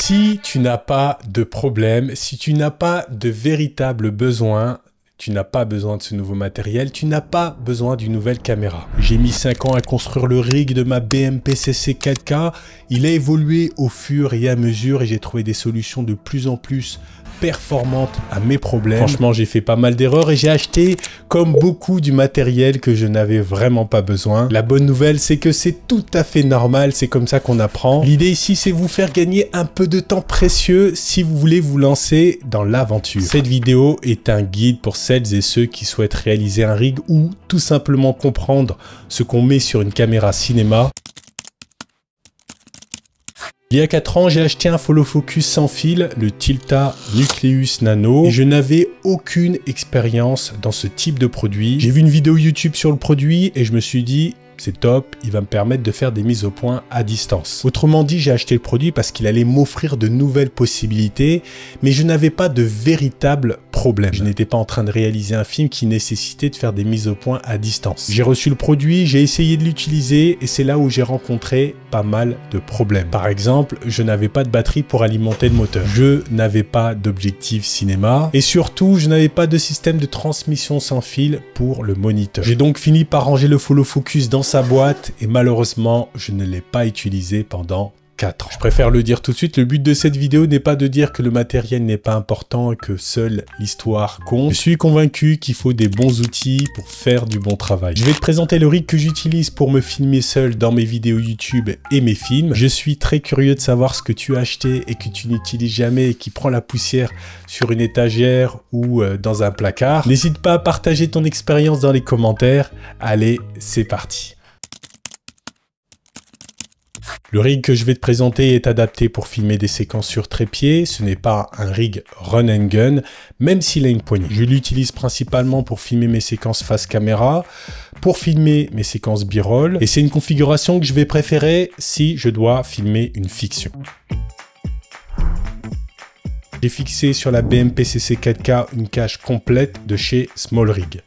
Si tu n'as pas de problème, si tu n'as pas de véritable besoin, tu n'as pas besoin de ce nouveau matériel, tu n'as pas besoin d'une nouvelle caméra. J'ai mis 5 ans à construire le rig de ma BMP-CC 4K. Il a évolué au fur et à mesure et j'ai trouvé des solutions de plus en plus performantes à mes problèmes. Franchement, j'ai fait pas mal d'erreurs et j'ai acheté, comme beaucoup, du matériel que je n'avais vraiment pas besoin. La bonne nouvelle, c'est que c'est tout à fait normal, c'est comme ça qu'on apprend. L'idée ici, c'est vous faire gagner un peu de temps précieux si vous voulez vous lancer dans l'aventure. Cette vidéo est un guide pour celles et ceux qui souhaitent réaliser un rig ou tout simplement comprendre ce qu'on met sur une caméra cinéma. Il y a 4 ans, j'ai acheté un follow focus sans fil, le Tilta Nucleus Nano, et je n'avais aucune expérience dans ce type de produit. J'ai vu une vidéo YouTube sur le produit et je me suis dit, c'est top, il va me permettre de faire des mises au point à distance. Autrement dit, j'ai acheté le produit parce qu'il allait m'offrir de nouvelles possibilités, mais je n'avais pas de véritable problème. Je n'étais pas en train de réaliser un film qui nécessitait de faire des mises au point à distance. J'ai reçu le produit, j'ai essayé de l'utiliser et c'est là où j'ai rencontré pas mal de problèmes. Par exemple, je n'avais pas de batterie pour alimenter le moteur. Je n'avais pas d'objectif cinéma et surtout, je n'avais pas de système de transmission sans fil pour le moniteur. J'ai donc fini par ranger le follow focus dans sa boîte et malheureusement, je ne l'ai pas utilisé pendant 4 ans. Je préfère le dire tout de suite, le but de cette vidéo n'est pas de dire que le matériel n'est pas important et que seule l'histoire compte. Je suis convaincu qu'il faut des bons outils pour faire du bon travail. Je vais te présenter le rig que j'utilise pour me filmer seul dans mes vidéos YouTube et mes films. Je suis très curieux de savoir ce que tu as acheté et que tu n'utilises jamais et qui prend la poussière sur une étagère ou dans un placard. N'hésite pas à partager ton expérience dans les commentaires. Allez, c'est parti. Le rig que je vais te présenter est adapté pour filmer des séquences sur trépied. Ce n'est pas un rig run and gun, même s'il a une poignée. Je l'utilise principalement pour filmer mes séquences face caméra, pour filmer mes séquences B-roll. Et c'est une configuration que je vais préférer si je dois filmer une fiction. J'ai fixé sur la BMP-CC 4K une cage complète de chez SmallRig.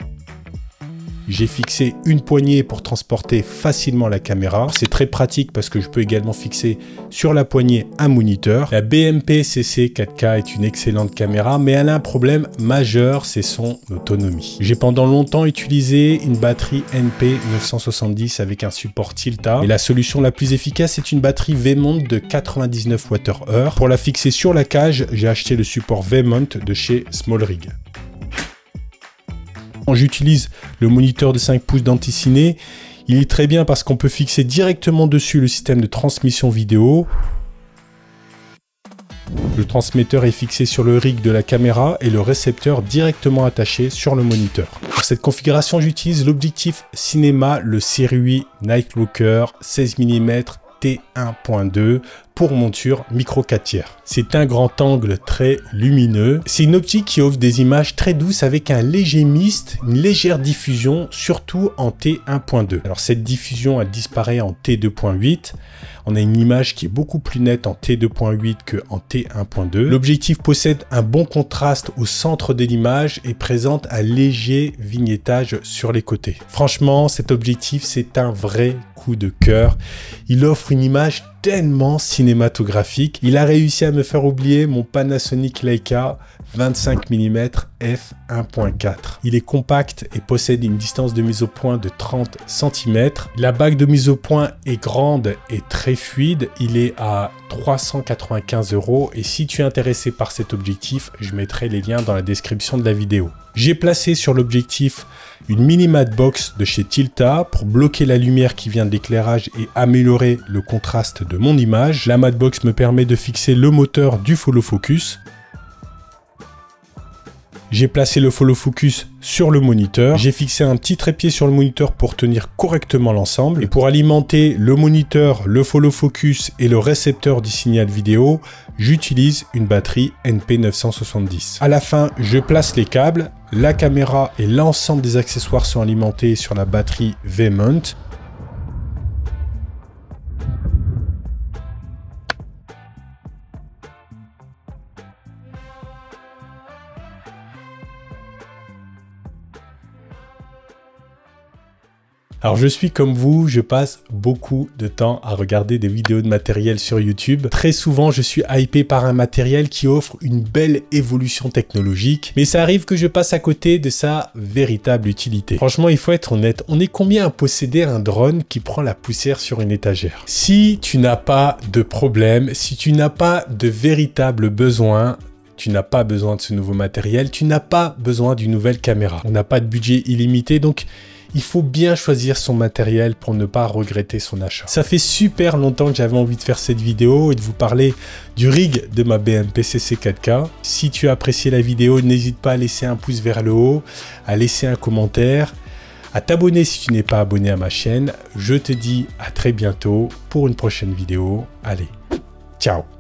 J'ai fixé une poignée pour transporter facilement la caméra. C'est très pratique parce que je peux également fixer sur la poignée un moniteur. La BMP-CC 4K est une excellente caméra, mais elle a un problème majeur, c'est son autonomie. J'ai pendant longtemps utilisé une batterie NP 970 avec un support Tilta. Et la solution la plus efficace est une batterie V-mount de 99 Wh. Pour la fixer sur la cage, j'ai acheté le support V-mount de chez SmallRig. J'utilise le moniteur de 5 pouces d'Anticiné. Il est très bien parce qu'on peut fixer directement dessus le système de transmission vidéo. Le transmetteur est fixé sur le rig de la caméra et le récepteur directement attaché sur le moniteur. Pour cette configuration, j'utilise l'objectif cinéma, le Sirui Nightwalker 16 mm T1.2 pour monture micro 4/3. C'est un grand angle très lumineux. C'est une optique qui offre des images très douces avec un léger mist, une légère diffusion, surtout en T1.2. Alors cette diffusion, elle disparaît en T2.8. On a une image qui est beaucoup plus nette en T2.8 que en T1.2. L'objectif possède un bon contraste au centre de l'image et présente un léger vignettage sur les côtés. Franchement, cet objectif, c'est un vrai coup de cœur. Il offre une image tellement cinématographique. Il a réussi à me faire oublier mon Panasonic Leica 25 mm f1.4. Il est compact et possède une distance de mise au point de 30 cm. La bague de mise au point est grande et très fluide. Il est à 395 € et si tu es intéressé par cet objectif, je mettrai les liens dans la description de la vidéo. J'ai placé sur l'objectif une mini matte box de chez Tilta pour bloquer la lumière qui vient de l'éclairage et améliorer le contraste de mon image. La matte box me permet de fixer le moteur du follow focus. J'ai placé le follow focus sur le moniteur. J'ai fixé un petit trépied sur le moniteur pour tenir correctement l'ensemble. Et pour alimenter le moniteur, le follow focus et le récepteur du signal vidéo, j'utilise une batterie NP 970. À la fin, je place les câbles. La caméra et l'ensemble des accessoires sont alimentés sur la batterie V-mount. Alors je suis comme vous, je passe beaucoup de temps à regarder des vidéos de matériel sur YouTube. Très souvent, je suis hypé par un matériel qui offre une belle évolution technologique, mais ça arrive que je passe à côté de sa véritable utilité. Franchement, il faut être honnête, on est combien à posséder un drone qui prend la poussière sur une étagère? Si tu n'as pas de problème, si tu n'as pas de véritable besoin, tu n'as pas besoin de ce nouveau matériel, tu n'as pas besoin d'une nouvelle caméra. On n'a pas de budget illimité, donc il faut bien choisir son matériel pour ne pas regretter son achat. Ça fait super longtemps que j'avais envie de faire cette vidéo et de vous parler du rig de ma BM-PCC 4K. Si tu as apprécié la vidéo, n'hésite pas à laisser un pouce vers le haut, à laisser un commentaire, à t'abonner si tu n'es pas abonné à ma chaîne. Je te dis à très bientôt pour une prochaine vidéo. Allez, ciao!